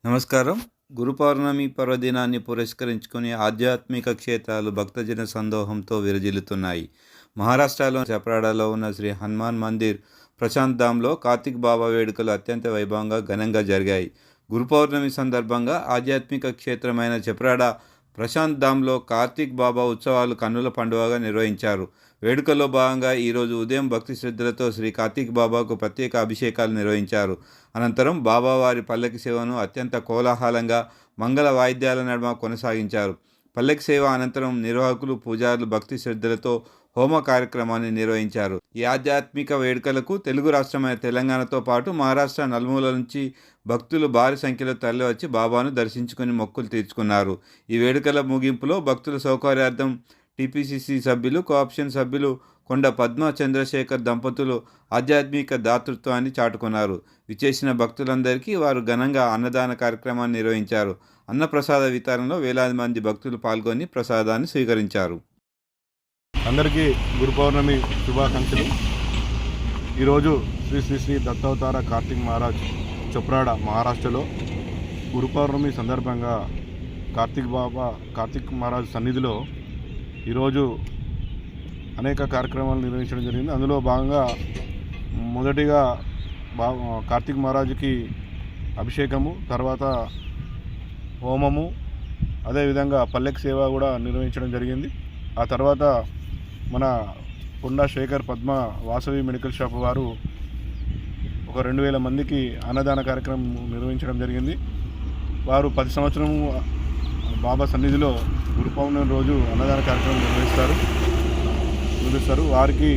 నమస్కారం. గురు పౌర్ణమి పర్వదినాన్ని పురస్కరించుకొని ఆధ్యాత్మిక క్షేత్రాలు భక్తజన సందోహంతో విరజిల్లుతున్నాయి. మహారాష్ట్రలోని చప్రాడలో ఉన్న శ్రీ హనుమాన్ మందిర్ ప్రశాంత్ ధామ్‌లో కార్తీక్ బాబా వేడుకలు అత్యంత వైభవంగా ఘనంగా జరిగాయి. గురు పౌర్ణమి సందర్భంగా ఆధ్యాత్మిక క్షేత్రమైన చప్రాడ ప్రశాంత్ ధామ్‌లో కార్తీక్ బాబా ఉత్సవాలు కన్నుల పండువగా నిర్వహించారు. వేడుకల్లో భాగంగా ఈరోజు ఉదయం భక్తి శ్రద్ధలతో శ్రీ కార్తీక్ బాబాకు ప్రత్యేక అభిషేకాలు నిర్వహించారు. అనంతరం బాబావారి పల్లకి సేవను అత్యంత కోలాహలంగా మంగళ వాయిద్యాల నడుమ కొనసాగించారు. పల్లకి సేవ అనంతరం నిర్వాహకులు, పూజారులు భక్తి శ్రద్ధలతో హోమ కార్యక్రమాన్ని నిర్వహించారు. ఈ ఆధ్యాత్మిక వేడుకలకు తెలుగు రాష్ట్రమైన తెలంగాణతో పాటు మహారాష్ట్ర నలుమూలల నుంచి భక్తులు భారీ సంఖ్యలో తరలివచ్చి బాబాను దర్శించుకుని మొక్కులు తీర్చుకున్నారు. ఈ వేడుకల ముగింపులో భక్తుల సౌకర్యార్థం టీపీసీసీ సభ్యులు, కోఆప్షన్ సభ్యులు కొండ పద్మ చంద్రశేఖర్ దంపతులు ఆధ్యాత్మిక దాతృత్వాన్ని చాటుకున్నారు. విచ్చేసిన భక్తులందరికీ వారు ఘనంగా అన్నదాన కార్యక్రమాన్ని నిర్వహించారు. అన్నప్రసాద వితరణలో వేలాది మంది భక్తులు పాల్గొని ప్రసాదాన్ని స్వీకరించారు. అందరికీ గురు పౌర్ణమి శుభాకాంక్షలు. ఈరోజు శ్రీ శ్రీ శ్రీ దత్తావతార కార్తీక్ మహారాజ్ చప్రాడ మహారాష్ట్రలో గురు పౌర్ణమి సందర్భంగా కార్తీక్ మహారాజ్ సన్నిధిలో ఈరోజు అనేక కార్యక్రమాలు నిర్వహించడం జరిగింది. అందులో భాగంగా మొదటిగా కార్తీక్ మహారాజుకి అభిషేకము, తర్వాత హోమము, అదేవిధంగా పల్లెకి సేవ కూడా నిర్వహించడం జరిగింది. ఆ తర్వాత మన కొండా శేఖర్ పద్మ వాసవి మెడికల్ షాప్ వారు ఒక 2000 మందికి అన్నదాన కార్యక్రమం నిర్వహించడం జరిగింది. వారు 10 సంవత్సరం బాబా సన్నిధిలో గురు పౌర్ణమి రోజు అన్నదాన కార్యక్రమం నిర్వహిస్తారు. వారికి,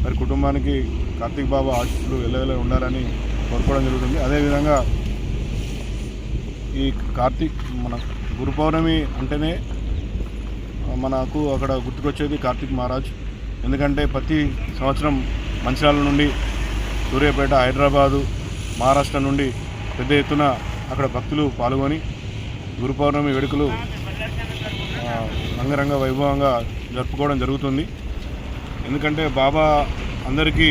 వారి కుటుంబానికి కార్తీక్ బాబా ఆశీస్సులు ఎల్లవేళ ఉండాలని కోరుకోవడం జరుగుతుంది. అదేవిధంగా ఈ మన గురు పౌర్ణమి అంటేనే మనకు అక్కడ గుర్తుకొచ్చేది కార్తీక్ మహారాజ్. ఎందుకంటే ప్రతి సంవత్సరం మంచిర్యాల నుండి, సూర్యాపేట, హైదరాబాదు, మహారాష్ట్ర నుండి పెద్ద ఎత్తున అక్కడ భక్తులు పాల్గొని గురు పౌర్ణమి వేడుకలు రంగరంగ వైభవంగా జరుపుకోవడం జరుగుతుంది. ఎందుకంటే బాబా అందరికీ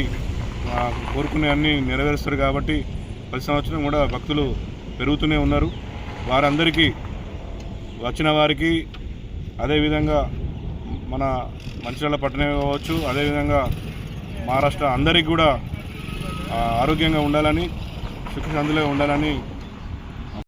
కోరుకునే అన్నీ నెరవేరుస్తారు కాబట్టి ప్రతి సంవత్సరం కూడా భక్తులు పెరుగుతూనే ఉన్నారు. వారందరికీ, వచ్చిన వారికి, అదేవిధంగా మన మంచిర్యాల పట్టణమే కావచ్చు, అదేవిధంగా మహారాష్ట్ర అందరికీ కూడా ఆరోగ్యంగా ఉండాలని, సుఖశాంతిలో ఉండాలని